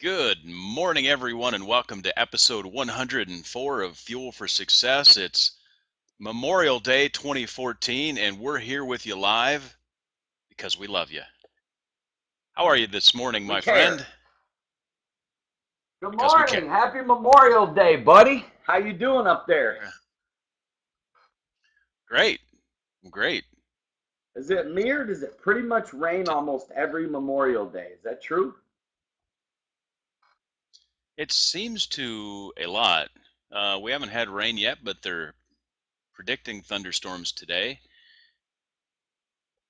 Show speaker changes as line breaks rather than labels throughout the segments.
Good morning, everyone, and welcome to episode 104 of Fuel for Success. It's Memorial Day 2014, and we're here with you live because we love you. How are you this morning,
We
my friend?
care. Good
Because we care.
morning. Happy Memorial Day, buddy. How you doing up there?
Yeah. Great. Great.
Is it me or does it pretty much rain
T-
almost every Memorial Day? Is that true?
It seems to a lot. We haven't had rain yet, but they're predicting thunderstorms today,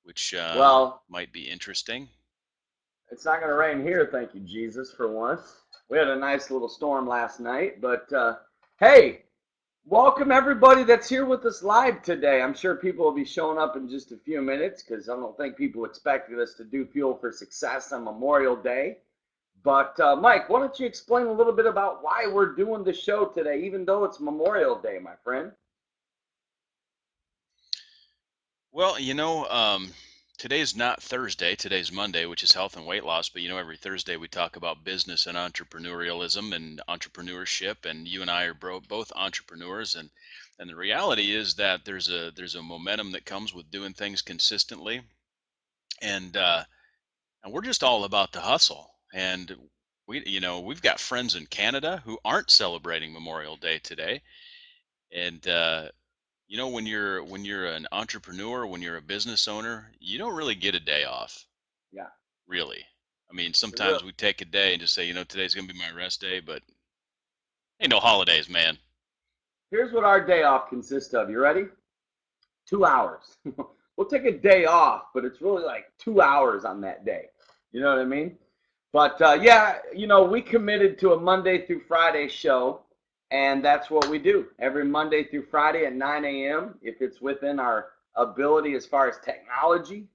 which
Well,
might be interesting.
it's not going to rain here, thank you, Jesus, for once. We had a nice little storm last night, but hey, welcome everybody that's here with us live today. I'm sure people will be showing up in just a few minutes because I don't think people expected us to do Fuel for Success on Memorial Day. But Mike, why don't you explain a little bit about why we're doing the show today, even though it's Memorial Day, my friend?
Well, today's not Thursday. Today's Monday, which is health and weight loss. But every Thursday we talk about business and entrepreneurialism and entrepreneurship. And you and I are both entrepreneurs. And the reality is that there's a momentum that comes with doing things consistently. And we're just all about the hustle. And we've got friends in Canada who aren't celebrating Memorial Day today. And when you're an entrepreneur, when you're a business owner, you don't really get a day off,
Yeah,
really. I mean,
real.
sometimes we take a day and just say, today's gonna be my rest day, but ain't no holidays, man.
Here's what our day off consists of. You ready? 2 hours. We'll take a day off, but it's really like 2 hours on that day. You know what I mean? But yeah, we committed to a Monday through Friday show, and that's what we do every Monday through Friday at 9 a.m. If it's within our ability as far as technology,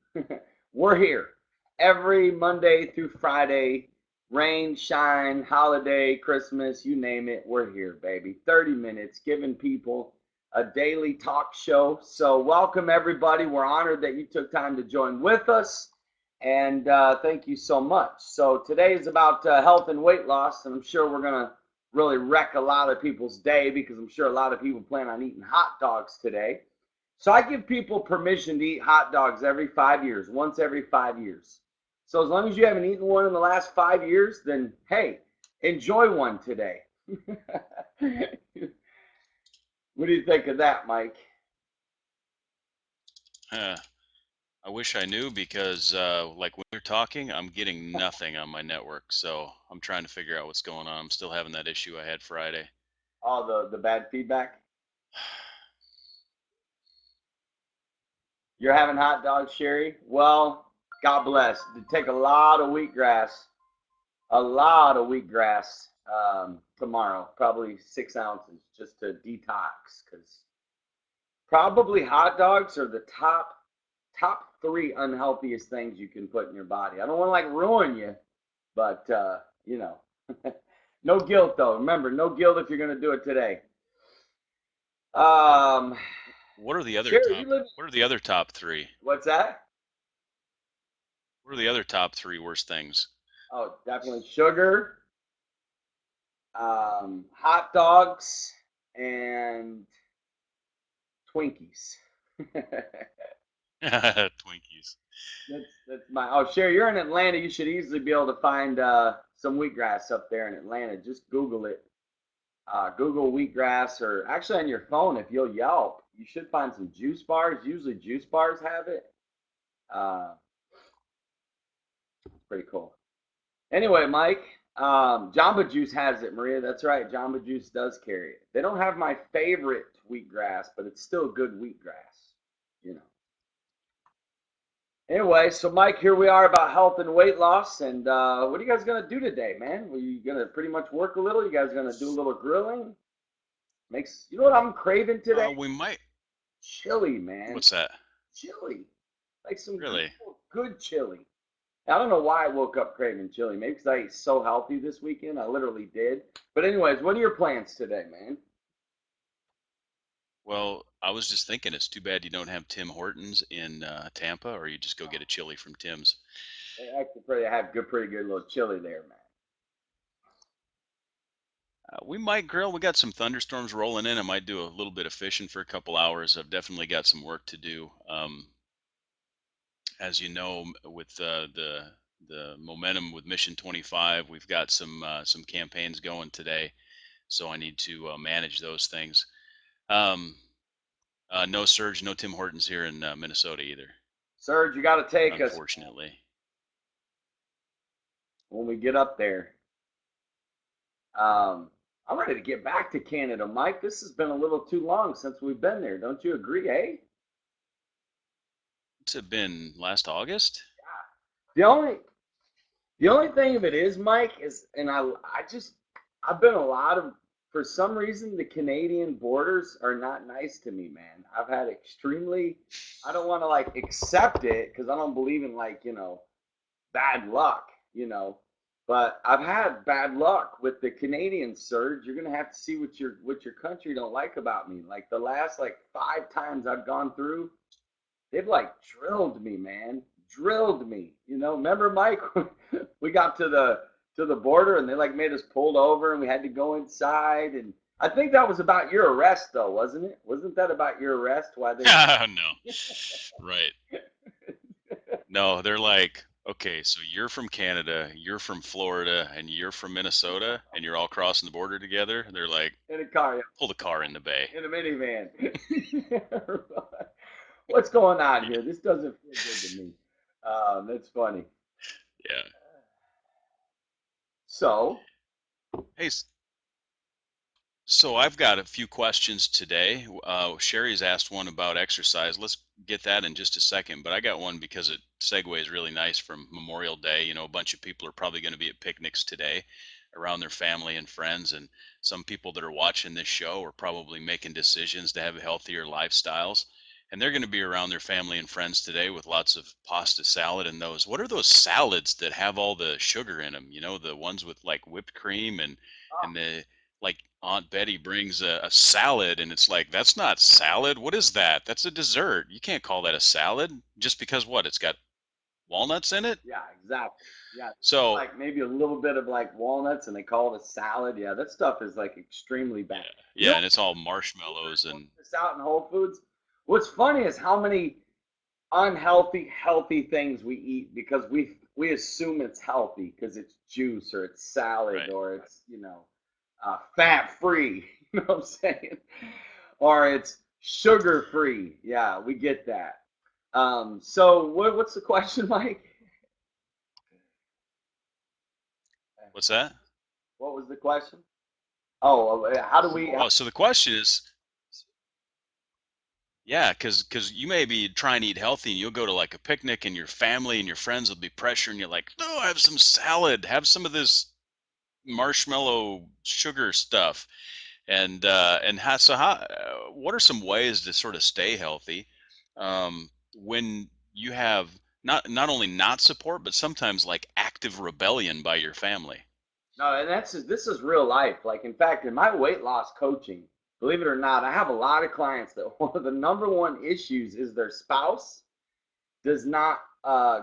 we're here every Monday through Friday, rain, shine, holiday, Christmas, you name it, we're here, baby. 30 minutes giving people a daily talk show. So, welcome everybody. We're honored that you took time to join with us. And thank you so much. So today is about health and weight loss, and I'm sure we're gonna really wreck a lot of people's day because I'm sure a lot of people plan on eating hot dogs today. So I give people permission to eat hot dogs every 5 years, once every 5 years. So as long as you haven't eaten one in the last 5 years, then hey, enjoy one today. What do you think of that, Mike?
Uh, I wish I knew because, like when you're talking, I'm getting nothing on my network, so I'm trying to figure out what's going on. I'm still having that issue I had Friday.
All the bad feedback. You're having hot dogs, Sherry? Well, God bless. Take a lot of wheatgrass tomorrow, probably 6 ounces just to detox. Because probably hot dogs are the top three unhealthiest things you can put in your body. I don't want to like ruin you, but you know, no guilt though. Remember, no guilt if you're gonna do it today. Um,
What are the other
Sherry,
top? What are the other top three?
what's that?
What are the other top three worst things?
Oh, definitely sugar, hot dogs, and Twinkies.
Twinkies.
That's my. Oh, Sherry, you're in Atlanta. You should easily be able to find some wheatgrass up there in Atlanta. Just Google it. Google wheatgrass, or actually on your phone, if you'll Yelp, you should find some juice bars. Usually, juice bars have it. Uh, Pretty cool. Anyway, Mike, Jamba Juice has it, Maria. That's right. Jamba Juice does carry it. They don't have my favorite wheatgrass, but it's still good wheatgrass. You know. Anyway, so Mike, here we are about health and weight loss, and what are you guys gonna do today, man? Are you gonna pretty much work a little? You guys gonna do a little grilling? Makes you know what I'm craving today?
We might.
Chili, man.
What's that?
Chili, like some
Really?
good chili. I don't know why I woke up craving chili. Maybe because I ate so healthy this weekend. I literally did. But anyways, what are your plans today, man?
Well, I was just thinking it's too bad you don't have Tim Hortons in Tampa, or you just go get a chili from Tim's.
They actually pretty have pretty good little chili there, man.
We might grill. We got some thunderstorms rolling in. I might do a little bit of fishing for a couple hours. I've definitely got some work to do. As you know, with the momentum with Mission 25, we've got some campaigns going today, so I need to manage those things. Um, no Surge, no Tim Hortons here in Minnesota either,
Serge, you got to take us
unfortunately.
when we get up there. Um, I'm ready to get back to Canada, Mike. This has been a little too long since we've been there. Don't you agree, eh?
It's been last August.
The only the only thing of it is, Mike, is and I've been a lot of for some reason the Canadian borders are not nice to me, man. I've had extremely I don't want to like accept it because I don't believe in like, bad luck, But I've had bad luck with the Canadian surge. You're gonna have to see what your country don't like about me. Like the last like 5 times I've gone through, they've like drilled me, man. Drilled me. Remember, Mike, we got to the border and they like made us pulled over and we had to go inside. And I think that was about your arrest though, wasn't it? Wasn't that about your arrest? Why they
No, right. No, they're like, okay, so you're from Canada, you're from Florida, and you're from Minnesota, and you're all crossing the border together. They're like,
in a car,
pull the car in the bay.
in a minivan. What's going on
Yeah,
here? This doesn't feel good to me. That's funny.
yeah.
So,
Hey, so I've got a few questions today. Sherry's asked one about exercise. Let's get that in just a second. But I got one because it segues really nice from Memorial Day. You know, a bunch of people are probably going to be at picnics today around their family and friends. And some people that are watching this show are probably making decisions to have healthier lifestyles. And they're going to be around their family and friends today with lots of pasta salad and those. What are those salads that have all the sugar in them? You know, the ones with like whipped cream and the like Aunt Betty brings a salad and it's like, that's not salad. What is that? That's a dessert. You can't call that a salad just because what? It's got walnuts in it.
yeah, exactly. Yeah,
So,
like maybe a little bit of like walnuts, and they call it a salad. Yeah, that stuff is like extremely
yeah,
bad. You
yeah,
know,
and it's all
believe it or
marshmallows
not,
and
this out in Whole Foods. What's funny is how many unhealthy, healthy things we eat because we assume it's healthy because it's juice or it's salad
right.
or it's fat free. You know what I'm saying? Or it's sugar free. Yeah, we get that. So what's the question, Mike?
What's that?
What was the question? Oh, how do we?
Oh, so the question is, yeah, because you may be trying to eat healthy and you'll go to like a picnic and your family and your friends will be pressuring you like, no, have some salad, have some of this marshmallow sugar stuff. And what are some ways to sort of stay healthy when you have not only not support but sometimes like active rebellion by your family?
No, and this is real life. Like in fact, in my weight loss coaching, believe it or not, I have a lot of clients that one of the number one issues is their spouse does not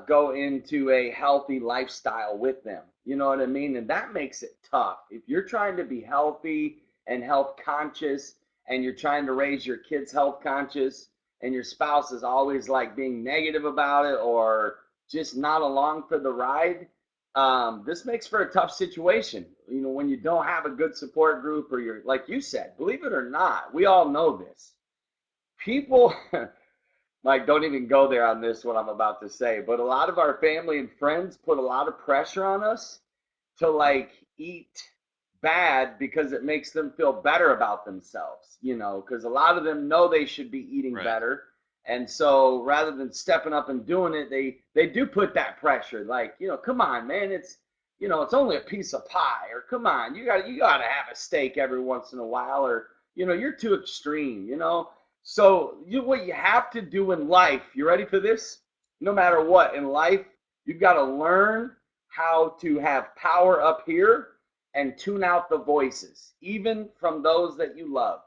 go into a healthy lifestyle with them. You know what I mean? And that makes it tough. If you're trying to be healthy and health conscious and you're trying to raise your kids health conscious and your spouse is always like being negative about it or just not along for the ride, this makes for a tough situation. When you don't have a good support group or you're, like you said, believe it or not, we all know this. People Mike, don't even go there on this, what I'm about to say. But a lot of our family and friends put a lot of pressure on us to like eat bad because it makes them feel better about themselves, because a lot of them know they should be eating
Right.
better. And so rather than stepping up and doing it, they do put that pressure. Like, come on, man, it's only a piece of pie, or come on, you gotta have a steak every once in a while, or you're too extreme. So what you have to do in life, you ready for this? No matter what in life, you've got to learn how to have power up here and tune out the voices, even from those that you love.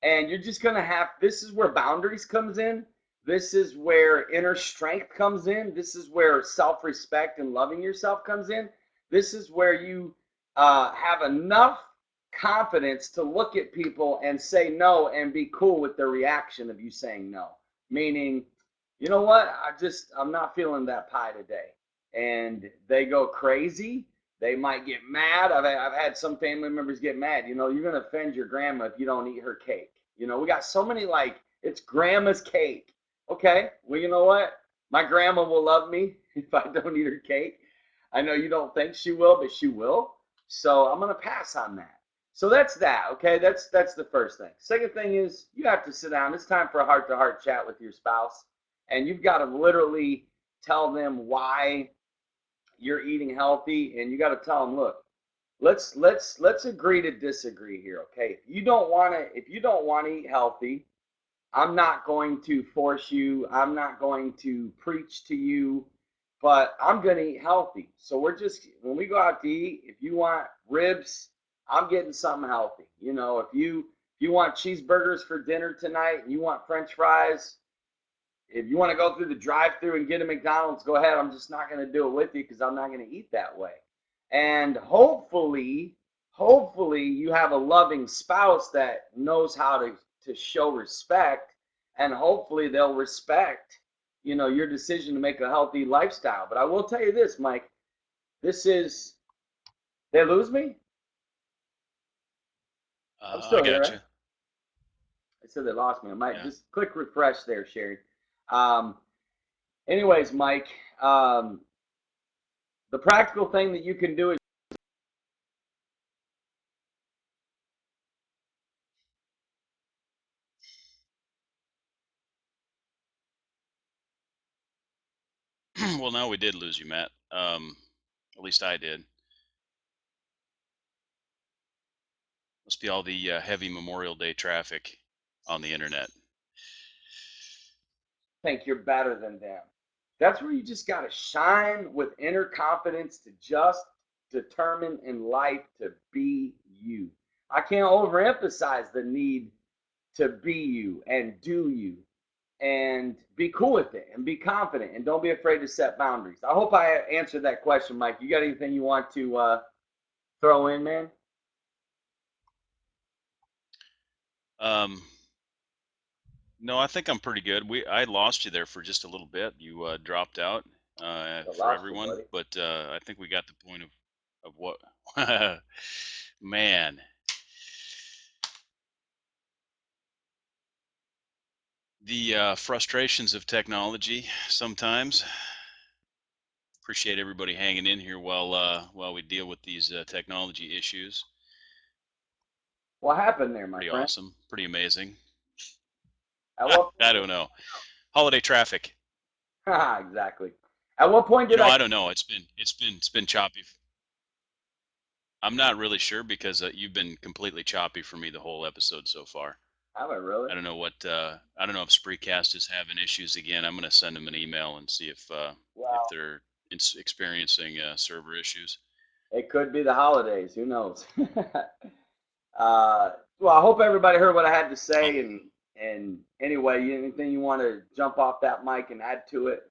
And you're just gonna have. This is where boundaries comes in. This is where inner strength comes in. This is where self-respect and loving yourself comes in. This is where you have enough confidence to look at people and say no and be cool with the reaction of you saying no. Meaning, you know what? I'm not feeling that pie today. And they go crazy. They might get mad. I've had some family members get mad. You know, you're going to offend your grandma if you don't eat her cake. You know, we got so many like, it's grandma's cake. Okay, well, you know what? My grandma will love me if I don't eat her cake. I know you don't think she will, but she will. So I'm going to pass on that. So that's that. Okay, that's the first thing. Second thing is you have to sit down. It's time for a heart-to-heart chat with your spouse, and you've got to literally tell them why you're eating healthy, and you got to tell them, look, let's agree to disagree here. Okay, if you don't want to eat healthy, I'm not going to force you. I'm not going to preach to you, but I'm going to eat healthy. So when we go out to eat, if you want ribs, I'm getting something healthy. You know, if you want cheeseburgers for dinner tonight and you want French fries, if you want to go through the drive-through and get a McDonald's, go ahead. I'm just not going to do it with you because I'm not going to eat that way. And hopefully you have a loving spouse that knows how to show respect, and hopefully they'll respect, you know, your decision to make a healthy lifestyle. But I will tell you this, Mike, this is they lose me? I'm
I
still here,
got
right?
you.
They said they lost me. I might
Yeah.
just click refresh there, Sherry. Um, anyways, Mike, um, the practical thing that you can do is
Well, now we did lose you, Matt. At least I did. Must be all the heavy Memorial Day traffic on the internet.
think you're better than them. That's where you just got to shine with inner confidence to just determine in life to be you. I can't overemphasize the need to be you and do you and be cool with it and be confident and don't be afraid to set boundaries. I hope I answered that question, Mike. You got anything you want to throw in, man?
Um, no, I think I'm pretty good. I lost you there for just a little bit. You dropped out
I
for
lost you,
everyone,
buddy.
but I think we got the point of what. Man, the frustrations of technology sometimes. Appreciate everybody hanging in here while we deal with these technology issues.
What happened there, my
Pretty
friend?
awesome, pretty amazing.
At what
I
point?
don't know. Holiday traffic.
Exactly. At what point
You
did
know,
I?
I don't know. It's been choppy. I'm not really sure because you've been completely choppy for me the whole episode so far.
Have I really?
I don't know if Spreecast is having issues again. I'm going to send them an email and see if
Well,
they're experiencing server issues.
it could be the holidays. Who knows? Well, I hope everybody heard what I had to
Oh,
say. And anyway, anything you want to jump off that mic and add to it?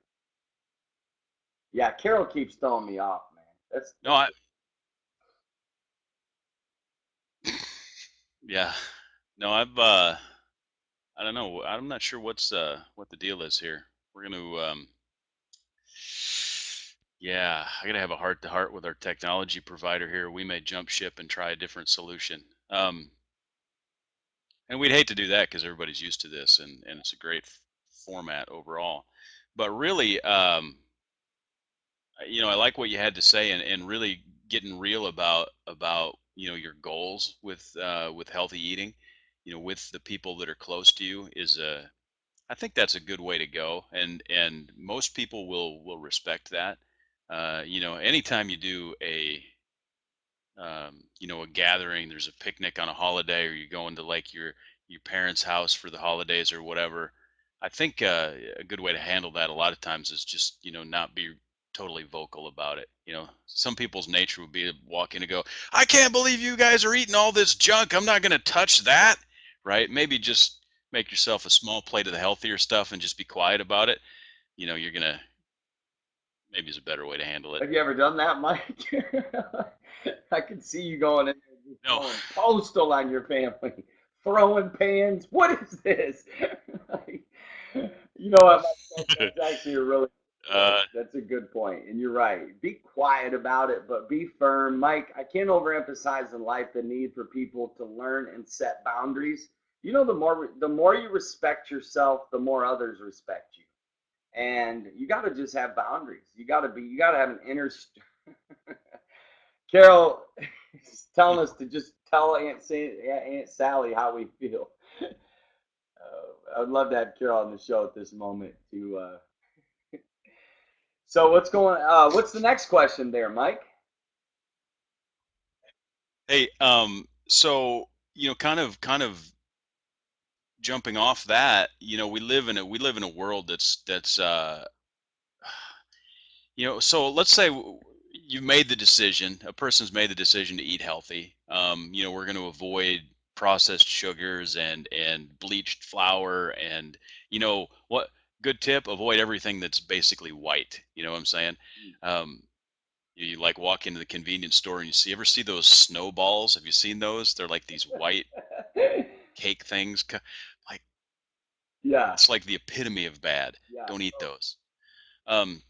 Yeah, Carol keeps throwing me off, man.
no, yeah, no, I don't know. I'm not sure what the deal is here. We're going to yeah, I gotta have a heart to heart with our technology provider here. We may jump ship and try a different solution. And we'd hate to do that because everybody's used to this, and it's a great format overall. But really, I like what you had to say, and really getting real about your goals with healthy eating. With the people that are close to you is a I think that's a good way to go, and most people will respect that. Anytime you do a gathering, there's a picnic on a holiday, or you're going to like your parents' house for the holidays or whatever. I think a good way to handle that a lot of times is just not be totally vocal about it. Some people's nature would be to walk in and go, "I can't believe you guys are eating all this junk. I'm not going to touch that." Right? Maybe just make yourself a small plate of the healthier stuff and just be quiet about it. You're gonna maybe is a better way to handle it.
Have you ever done that, Mike? I can see you going in.
No.
going postal on your family, throwing pans. What is this? You know what, Mike? That's actually a really good point.
uh,
That's a good point, and you're right. Be quiet about it, but be firm, Mike. I can't overemphasize in life the need for people to learn and set boundaries. You know, the more you respect yourself, the more others respect you, and you got to just have boundaries. You got to have an inner. Carol is telling us to just tell Aunt Sally how we feel. I'd love to have Carol on the show at this moment to. So what's going? What's the next question there, Mike?
hey, so kind of jumping off that, we live in a world that's so let's say you've made the decision, a person's made the decision to eat healthy. We're going to avoid processed sugars and bleached flour, and what, good tip, avoid everything that's basically white. You know what I'm saying? Um, you like walk into the convenience store and ever see those snowballs? Have you seen those? They're like these white cake things. Like,
Yeah,
it's like the epitome of bad.
yeah.
Don't eat those. Um,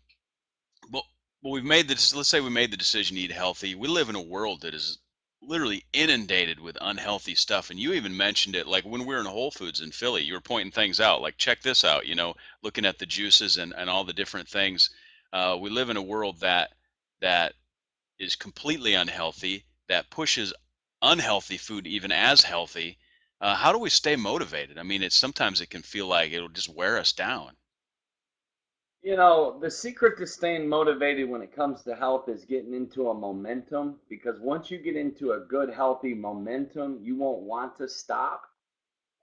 Well, we've made this. Let's say we made the decision to eat healthy. We live in a world that is literally inundated with unhealthy stuff. And you even mentioned it, like when we were in Whole Foods in Philly, you were pointing things out. Like, check this out. Looking at the juices and all the different things. We live in a world that is completely unhealthy. That pushes unhealthy food even as healthy. How do we stay motivated? I mean, sometimes it can feel like it'll just wear us down.
You know, the secret to staying motivated when it comes to health is getting into a momentum because once you get into a good, healthy momentum, you won't want to stop.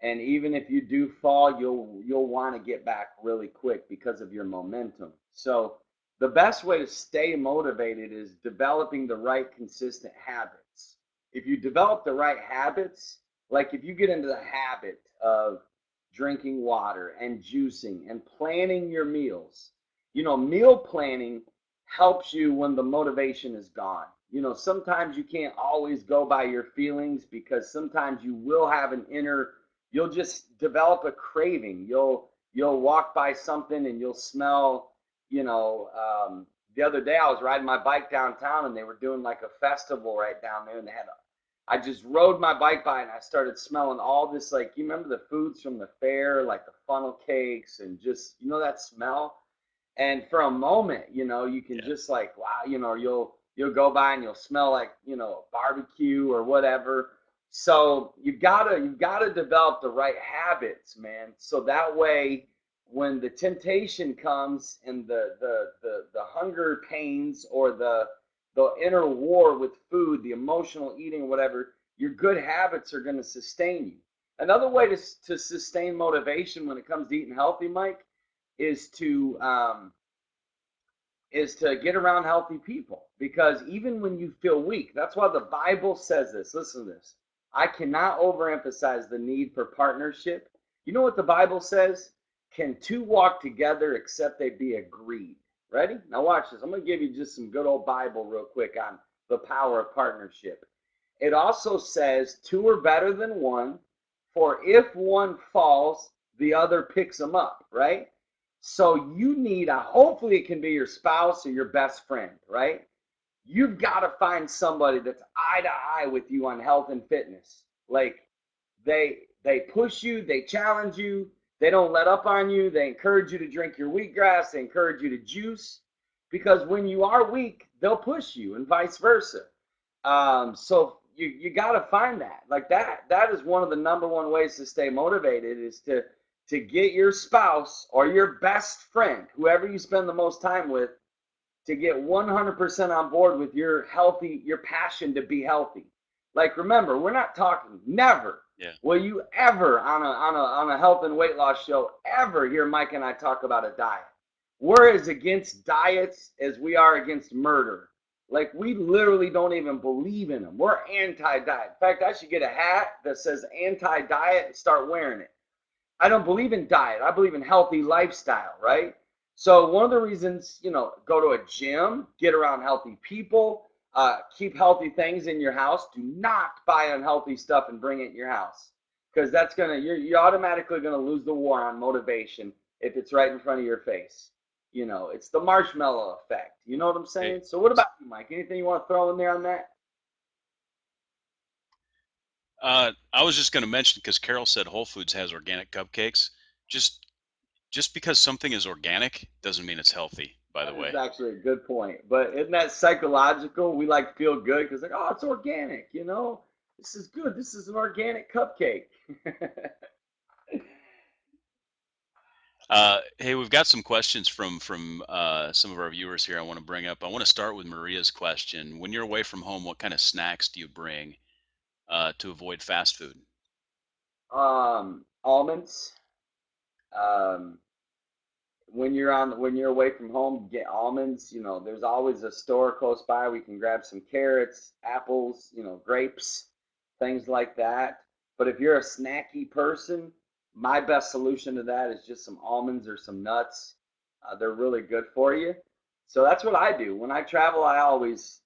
And even if you do fall, you'll want to get back really quick because of your momentum. So the best way to stay motivated is developing the right consistent habits. If you develop the right habits, like if you get into the habit of drinking water and juicing and planning your meals, meal planning helps you when the motivation is gone. Sometimes you can't always go by your feelings because sometimes you will have you'll just develop a craving. You'll walk by something and you'll smell. The other day I was riding my bike downtown and they were doing like a festival right down there, and I just rode my bike by and I started smelling all this, like, you remember the foods from the fair, like the funnel cakes and just that smell. And for a moment, you can
Yeah.
just like, wow, you'll go by and you'll smell like, barbecue or whatever. So you gotta develop the right habits, man. So that way, when the temptation comes and the hunger pains or the inner war with food, the emotional eating, whatever, your good habits are going to sustain you. Another way to sustain motivation when it comes to eating healthy, Mike, is to um, is to get around healthy people, because even when you feel weak, that's why the Bible says this. Listen to this. I cannot overemphasize the need for partnership. You know what the Bible says? Can two walk together except they be agreed? Ready? Now watch this. I'm going to give you just some good old Bible real quick on the power of partnership. It also says two are better than one, for if one falls, the other picks them up, right? So you need hopefully it can be your spouse or your best friend, right? You've got to find somebody that's eye to eye with you on health and fitness. Like they push you, they challenge you, they don't let up on you, they encourage you to drink your wheatgrass, they encourage you to juice, because when you are weak, they'll push you and vice versa. So you got to find that. Like that is one of the number one ways to stay motivated, is to get your spouse or your best friend, whoever you spend the most time with, to get 100% on board with your passion to be healthy. Like, remember, we're not talking, never
Yeah.
will you ever on a health and weight loss show ever hear Mike and I talk about a diet. We're as against diets as we are against murder. Like, we literally don't even believe in them. We're anti-diet. In fact, I should get a hat that says anti-diet and start wearing it. I don't believe in diet. I believe in healthy lifestyle, right? So one of the reasons, go to a gym, get around healthy people. Keep healthy things in your house. Do not buy unhealthy stuff and bring it in your house, because that's gonna you're automatically gonna lose the war on motivation if it's right in front of your face. You know, it's the marshmallow effect. You know what I'm
Hey,
saying? So what about you, Mike? Anything you want to throw in there on that?
I was just going to mention because Carol said Whole Foods has organic cupcakes. Just just because something is organic doesn't mean it's healthy. By the
That is
way,
actually a good point. But isn't that psychological? We like to feel good because, like, oh, it's organic, you know? This is good. This is an organic cupcake.
hey, we've got some questions from some of our viewers here. I want to bring up. I want to start with Maria's question. When you're away from home, what kind of snacks do you bring to avoid fast food?
Almonds. Um, when you're away from home, get almonds. You know, there's always a store close by. We can grab some carrots, apples, you know, grapes, things like that. But if you're a snacky person, my best solution to that is just some almonds or some nuts. They're really good for you. So that's what I do when I travel. I always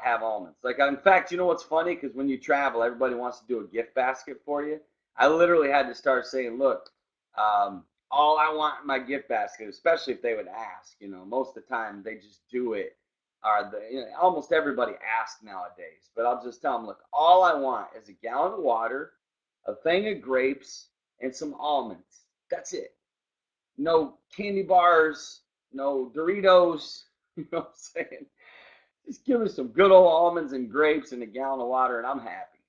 have almonds. Like, in fact, you know what's funny? Because when you travel, everybody wants to do a gift basket for you. I literally had to start saying, look, all I want in my gift basket, especially if they would ask, you know, most of the time they just do it. Almost everybody asks nowadays, but I'll just tell them, look, all I want is a gallon of water, a thing of grapes, and some almonds. That's it. No candy bars, no Doritos. You know what I'm saying? Just give me some good old almonds and grapes and a gallon of water, and I'm happy.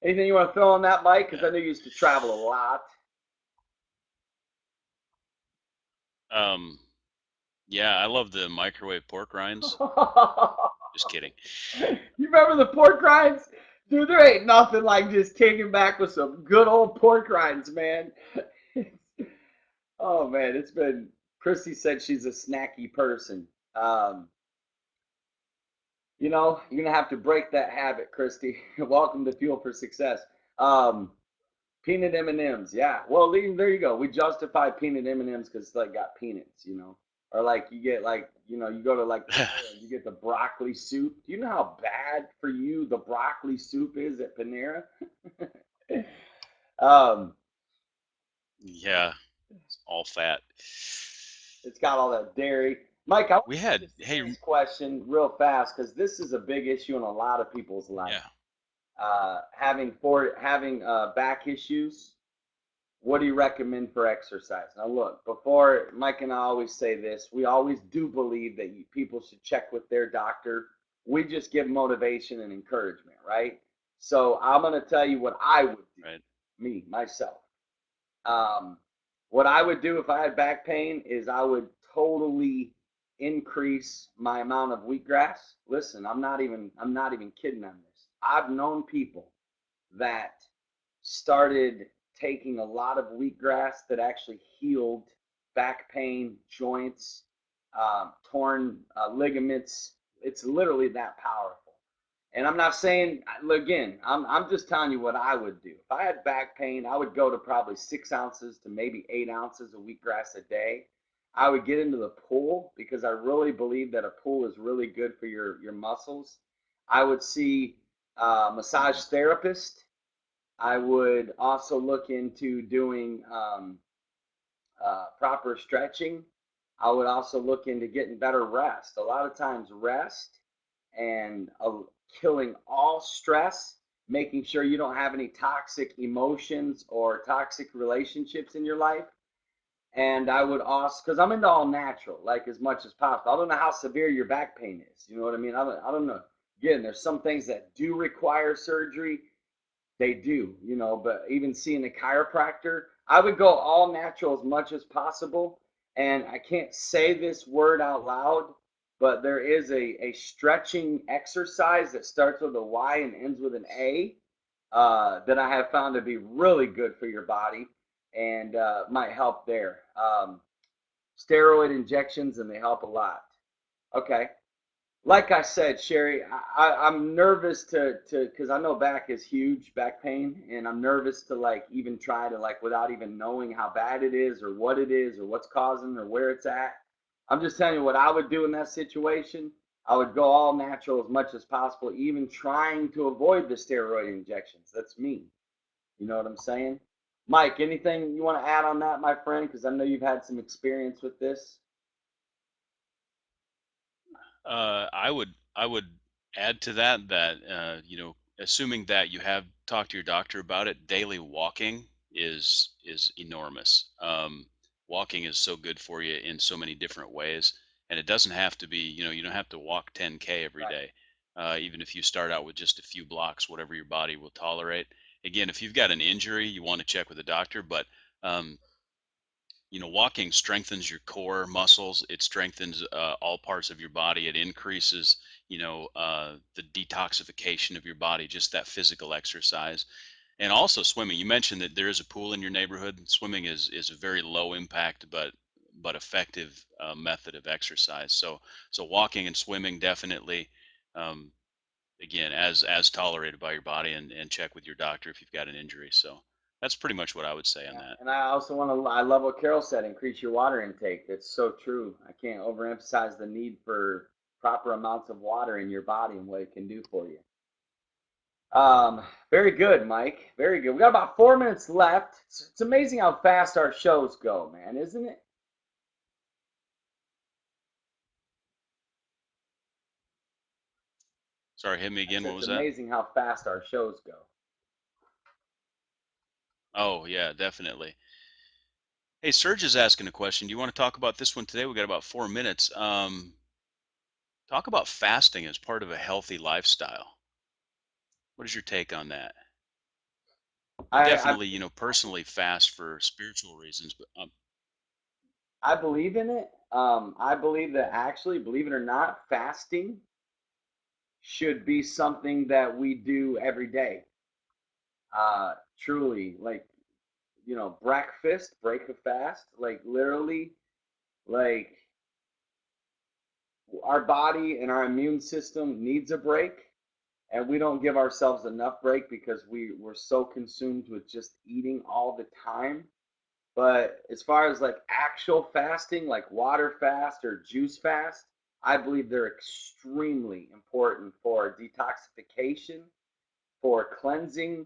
Anything you want to throw on that, Mike? Because
Yeah.
I know you used to travel a lot.
Um, yeah, I love the microwave pork rinds. Just kidding.
You remember the pork rinds? Dude, there ain't nothing like just kicking back with some good old pork rinds, man. Oh man, it's been. Christy said she's a snacky person. Um, you're gonna have to break that habit, Christy. Welcome to Fuel for Success. Um, Peanut M&Ms, yeah. Well, there you go. We justify peanut M&Ms because it's like got peanuts, you know. Or like you get like, you go to like Panera and you get the broccoli soup. Do you know how bad for you the broccoli soup is at Panera? um,
Yeah, it's all fat.
it's got all that dairy. Mike, I want
We
to hit
had
this
hey,
next question real fast because this is a big issue in a lot of people's life.
yeah.
Having back issues. What do you recommend for exercise? Now, look, before Mike and I always say this, we always do believe that people should check with their doctor. We just give motivation and encouragement, right? So I'm going to tell you what I would do,
Right.
me, myself. Um, what I would do if I had back pain is I would totally increase my amount of wheatgrass. Listen, I'm not even kidding on this. I've known people that started taking a lot of wheatgrass that actually healed back pain, joints, torn ligaments. It's literally that powerful. And I'm not saying, again, I'm just telling you what I would do. If I had back pain, I would go to probably 6 ounces to maybe 8 ounces of wheatgrass a day. I would get into the pool because I really believe that a pool is really good for your muscles. I would see a massage therapist. I would also look into doing proper stretching. I would also look into getting better rest. A lot of times, rest and killing all stress, making sure you don't have any toxic emotions or toxic relationships in your life. And I would also, because I'm into all natural, like as much as possible. I don't know how severe your back pain is. You know what I mean? I don't know. Again, there's some things that do require surgery, they do, but even seeing a chiropractor, I would go all natural as much as possible. And I can't say this word out loud, but there is a stretching exercise that starts with a Y and ends with an A that I have found to be really good for your body and might help there. Steroid injections, and they help a lot. Okay, like I said, Sherry, I'm nervous to because I know back is huge, back pain, and I'm nervous to like even try to like without even knowing how bad it is or what it is or what's causing or where it's at. I'm just telling you what I would do in that situation. I would go all natural as much as possible, even trying to avoid the steroid injections. That's me. You know what I'm saying? Mike, anything you want to add on that, my friend? Because I know you've had some experience with this.
I would add to that that assuming that you have talked to your doctor about it, daily walking is enormous. Walking is so good for you in so many different ways, and it doesn't have to be. You don't have to walk 10K every
Right.
day. Even if you start out with just a few blocks, whatever your body will tolerate. Again, if you've got an injury, you want to check with a doctor, but um, walking strengthens your core muscles. It strengthens all parts of your body. It increases the detoxification of your body, just that physical exercise. And also swimming, you mentioned that there is a pool in your neighborhood. Swimming is a very low impact but effective method of exercise. So walking and swimming definitely, um, again, as tolerated by your body, and check with your doctor if you've got an injury. So that's pretty much what I would say on
Yeah,
that.
and I also want to. I love what Carol said. Increase your water intake. That's so true. I can't overemphasize the need for proper amounts of water in your body and what it can do for you. Very good, Mike. Very good. We got about 4 minutes left. It's amazing how fast our shows go, man, isn't it?
Sorry, hit me
I
again.
said
What
it's
was that?
amazing how fast our shows go.
Oh, yeah, definitely. Hey, Serge is asking a question. Do you want to talk about this one today? We got about 4 minutes. Talk about fasting as part of a healthy lifestyle. What is your take on that? I
I
definitely, personally fast for spiritual reasons, but
I believe in it. I believe that actually, believe it or not, fasting should be something that we do every day. Truly, like breakfast, break a fast, like literally, like our body and our immune system needs a break, and we don't give ourselves enough break because we're so consumed with just eating all the time. But as far as like actual fasting, like water fast or juice fast, I believe they're extremely important for detoxification, for cleansing,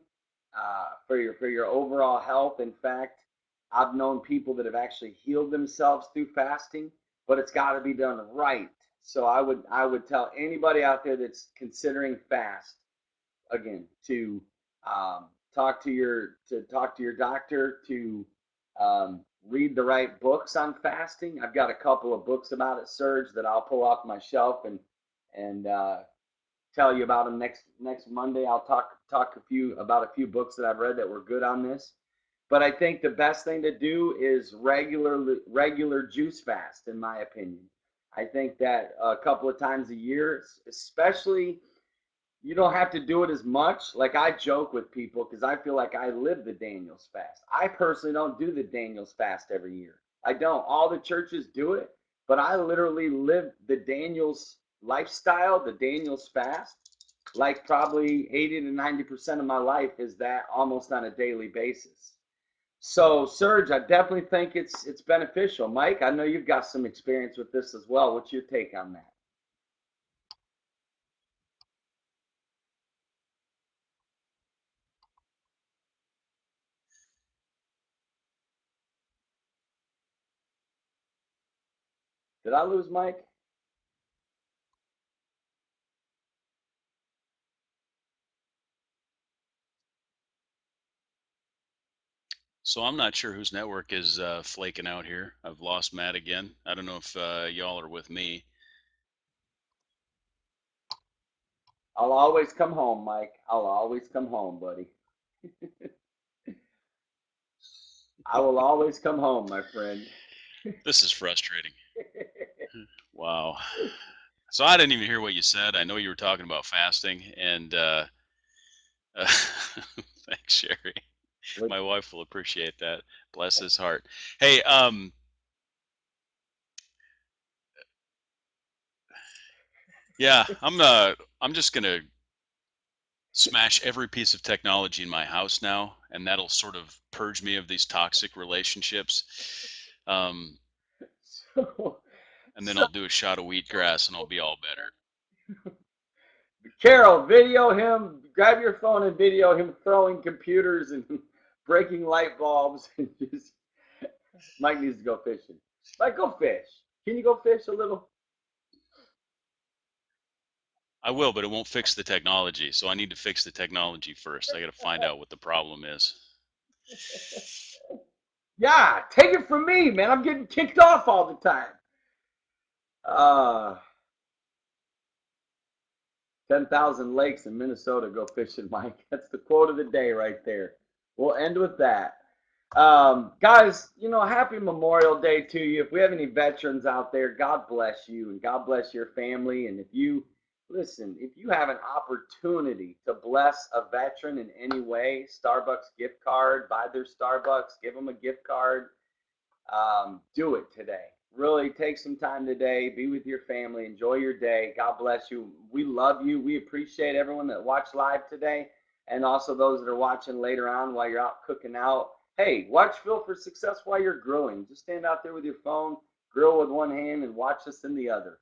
for your overall health. In fact, I've known people that have actually healed themselves through fasting, but it's got to be done right. So I would tell anybody out there that's considering fast again to talk to your doctor, to read the right books on fasting. I've got a couple of books about it, Serge, that I'll pull off my shelf and tell you about them next Monday. I'll talk about a few books that I've read that were good on this. But I think the best thing to do is regular juice fast, in my opinion. I think that a couple of times a year, especially, you don't have to do it as much. Like I joke with people because I feel like I live the Daniels fast. I personally don't do the Daniels fast every year. I don't. All the churches do it, but I literally live the Daniels lifestyle, the Daniels fast. Like probably 80 to 90% of my life is that almost on a daily basis. So, Serge, I definitely think it's beneficial. Mike, I know you've got some experience with this as well. What's your take on that? Did I lose Mike?
so I'm not sure whose network is flaking out here. I've lost Matt again. I don't know if y'all are with me.
I'll always come home, Mike. I'll always come home, buddy. I will always come home, my friend.
This is frustrating. Wow. So I didn't even hear what you said. I know you were talking about fasting, and thanks, Sherry.
What?
My wife will appreciate that. Bless his heart. Hey, yeah, I'm just gonna smash every piece of technology in my house now, and that'll sort of purge me of these toxic relationships. Um,
So,
and then
so
I'll do a shot of wheatgrass, and I'll be all better.
Carol, video him. Grab your phone and video him throwing computers and breaking light bulbs. And just Mike needs to go fishing. Mike, go fish. Can you go fish a little?
I will, but it won't fix the technology. So I need to fix the technology first. I got to find out what the problem is.
Yeah, take it from me, man. I'm getting kicked off all the time. Uh, 10,000 lakes in Minnesota go fishing, Mike. That's the quote of the day right there. We'll end with that. Guys, happy Memorial Day to you. If we have any veterans out there, God bless you and God bless your family. And if you have an opportunity to bless a veteran in any way, Starbucks gift card, buy their Starbucks, give them a gift card, do it today. Really take some time today, be with your family, enjoy your day. God bless you. We love you. We appreciate everyone that watched live today and also those that are watching later on while you're out cooking out. Hey, watch Phil for Success while you're grilling. Just stand out there with your phone, grill with one hand, and watch us in the other.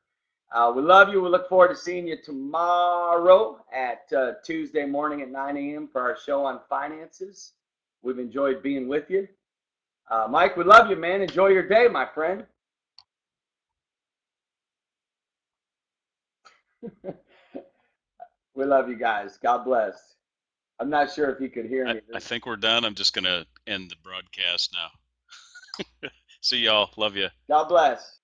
We love you. We look forward to seeing you tomorrow at Tuesday morning at 9 a.m. for our show on finances. We've enjoyed being with you. Mike, we love you, man. Enjoy your day, my friend. We love you guys. God bless. I'm not sure if you could hear me.
I think we're done. I'm just going to end the broadcast now. See y'all. Love you.
God bless.